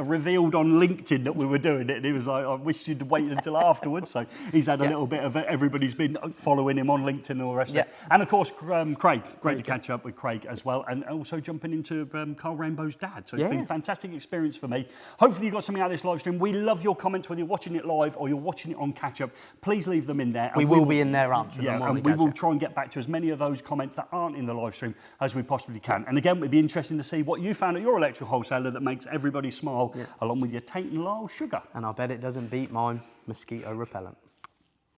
revealed on LinkedIn that we were doing it, and he was like, I wish you'd waited until afterwards. So he's had a little bit of it. Everybody's been following him on LinkedIn and all the rest of it. And of course, Craig. Great to catch up with Craig as well, and also jumping into Karl Rainbow's dad. So it's been a fantastic experience for me. Hopefully you got something out of this live stream. We love your comments, whether you're watching it live or you're watching it on catch up. Please leave them in there. We will be in there answering them. And we will try and get back to as many of those comments that aren't in the live stream as we possibly can. And again, it'd be interesting to see what you found at your electrical wholesaler that makes everybody smile, along with your Tate and Lyle sugar. And I bet it doesn't beat my mosquito repellent.